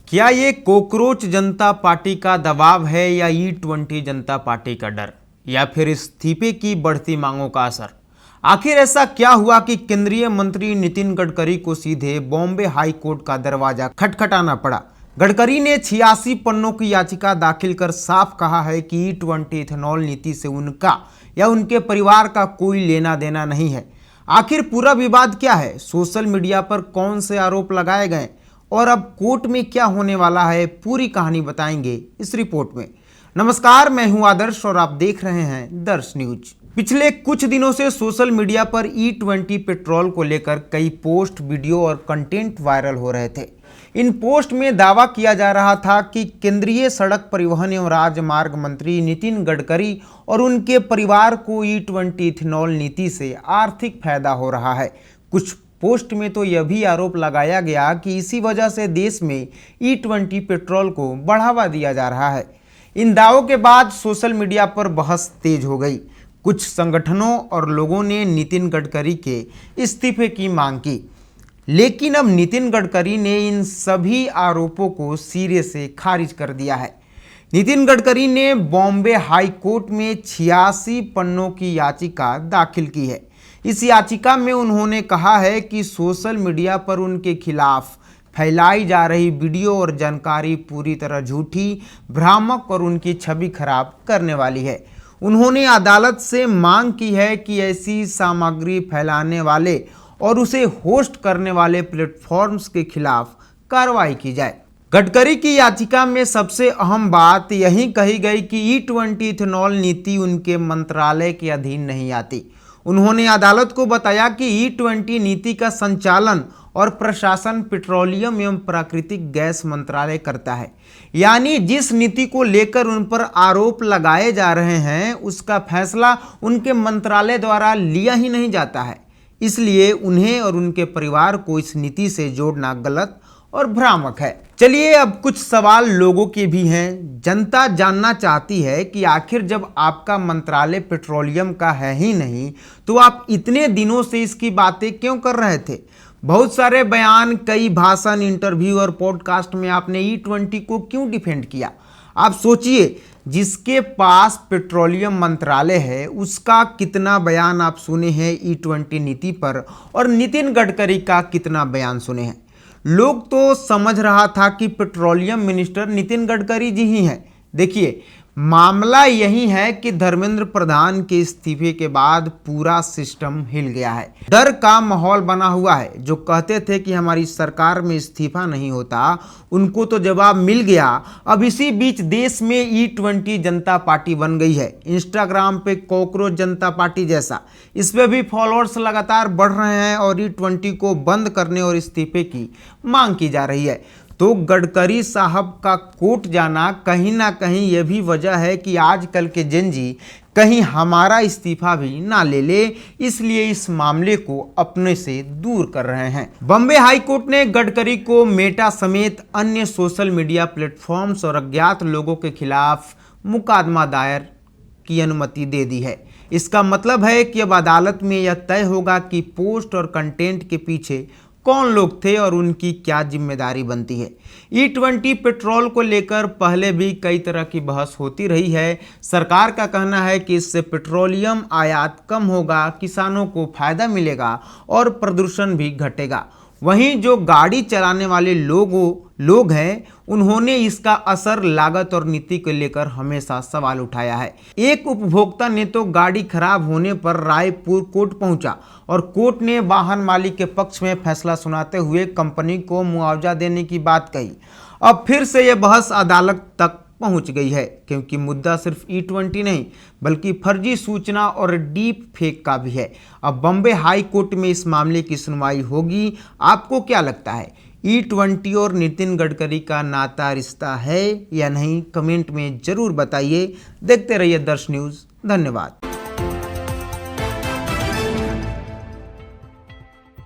क्या ये कॉकरोच जनता पार्टी का दबाव है या E20 जनता पार्टी का डर या फिर इस्तीफे की बढ़ती मांगों का असर? आखिर ऐसा क्या हुआ कि केंद्रीय मंत्री नितिन गडकरी को सीधे बॉम्बे हाई कोर्ट का दरवाजा खटखटाना पड़ा? गडकरी ने 86 पन्नों की याचिका दाखिल कर साफ कहा है कि E20 इथेनॉल नीति से उनका या उनके परिवार का कोई लेना देना नहीं है। आखिर पूरा विवाद क्या है? सोशल मीडिया पर कौन से आरोप लगाए गए और अब कोर्ट में क्या होने वाला है, पूरी कहानी बताएंगे इस रिपोर्ट में। नमस्कार, मैं हूं आदर्श और आप देख रहे हैं दर्श न्यूज। पिछले कुछ दिनों से सोशल मीडिया पर E20 पेट्रोल को लेकर कई पोस्ट, वीडियो और कंटेंट वायरल हो रहे थे। इन पोस्ट में दावा किया जा रहा था कि केंद्रीय सड़क परिवहन एवं राजमार्ग मंत्री नितिन गडकरी और उनके परिवार को E20 इथेनॉल नीति से आर्थिक फायदा हो रहा है। कुछ पोस्ट में तो यह भी आरोप लगाया गया कि इसी वजह से देश में E20 पेट्रोल को बढ़ावा दिया जा रहा है। इन दावों के बाद सोशल मीडिया पर बहस तेज हो गई। कुछ संगठनों और लोगों ने नितिन गडकरी के इस्तीफे की मांग की, लेकिन अब नितिन गडकरी ने इन सभी आरोपों को सिरे से खारिज कर दिया है। नितिन गडकरी ने बॉम्बे हाई कोर्ट में 86 पन्नों की याचिका दाखिल की है। इस याचिका में उन्होंने कहा है कि सोशल मीडिया पर उनके खिलाफ फैलाई जा रही वीडियो और जानकारी पूरी तरह झूठी, भ्रामक और उनकी छवि खराब करने वाली है। उन्होंने अदालत से मांग की है कि ऐसी सामग्री फैलाने वाले और उसे होस्ट करने वाले प्लेटफॉर्म्स के खिलाफ कार्रवाई की जाए। गडकरी की याचिका में सबसे अहम बात यही कही गई कि E20 इथेनॉल नीति उनके मंत्रालय के अधीन नहीं आती। उन्होंने अदालत को बताया कि E20 नीति का संचालन और प्रशासन पेट्रोलियम एवं प्राकृतिक गैस मंत्रालय करता है। यानी जिस नीति को लेकर उन पर आरोप लगाए जा रहे हैं, उसका फैसला उनके मंत्रालय द्वारा लिया ही नहीं जाता है। इसलिए उन्हें और उनके परिवार को इस नीति से जोड़ना गलत और भ्रामक है। चलिए, अब कुछ सवाल लोगों के भी हैं। जनता जानना चाहती है कि आखिर जब आपका मंत्रालय पेट्रोलियम का है ही नहीं, तो आप इतने दिनों से इसकी बातें क्यों कर रहे थे? बहुत सारे बयान, कई भाषण, इंटरव्यू और पॉडकास्ट में आपने E20 को क्यों डिफेंड किया? आप सोचिए, जिसके पास पेट्रोलियम मंत्रालय है उसका कितना बयान आप सुने हैं E20 नीति पर, और नितिन गडकरी का कितना बयान सुने हैं? लोग तो समझ रहा था कि पेट्रोलियम मिनिस्टर नितिन गडकरी जी ही हैं। देखिए, मामला यही है कि धर्मेंद्र प्रधान के इस्तीफे के बाद पूरा सिस्टम हिल गया है। डर का माहौल बना हुआ है। जो कहते थे कि हमारी सरकार में इस्तीफा नहीं होता, उनको तो जवाब मिल गया। अब इसी बीच देश में E20 जनता पार्टी बन गई है। इंस्टाग्राम पे कॉकरोच जनता पार्टी जैसा, इस पर भी फॉलोअर्स लगातार बढ़ रहे हैं और E20 को बंद करने और इस्तीफे की मांग की जा रही है। तो गडकरी साहब का कोर्ट जाना कहीं ना कहीं यह भी वजह है कि आजकल के जेनजी कहीं हमारा इस्तीफा भी ना ले ले, इसलिए इस मामले को अपने से दूर कर रहे हैं। बॉम्बे हाई कोर्ट ने गडकरी को मेटा समेत अन्य सोशल मीडिया प्लेटफॉर्म्स और अज्ञात लोगों के खिलाफ मुकदमा दायर की अनुमति दे दी है। इसका मतलब है कि अब अदालत में यह तय होगा कि पोस्ट और कंटेंट के पीछे कौन लोग थे और उनकी क्या जिम्मेदारी बनती है। E20 पेट्रोल को लेकर पहले भी कई तरह की बहस होती रही है। सरकार का कहना है कि इससे पेट्रोलियम आयात कम होगा, किसानों को फायदा मिलेगा और प्रदूषण भी घटेगा। वहीं जो गाड़ी चलाने वाले लोग हैं, उन्होंने इसका असर, लागत और नीति को लेकर हमेशा सवाल उठाया है। एक उपभोक्ता ने तो गाड़ी खराब होने पर रायपुर कोर्ट पहुंचा और कोर्ट ने वाहन मालिक के पक्ष में फैसला सुनाते हुए कंपनी को मुआवजा देने की बात कही। अब फिर से यह बहस अदालत तक पहुंच गई है, क्योंकि मुद्दा सिर्फ E20 नहीं बल्कि फर्जी सूचना और डीप फेक का भी है। अब बॉम्बे हाई कोर्ट में इस मामले की सुनवाई होगी। आपको क्या लगता है, E20 और नितिन गडकरी का नाता रिश्ता है या नहीं? कमेंट में जरूर बताइए। देखते रहिए दर्श न्यूज। धन्यवाद।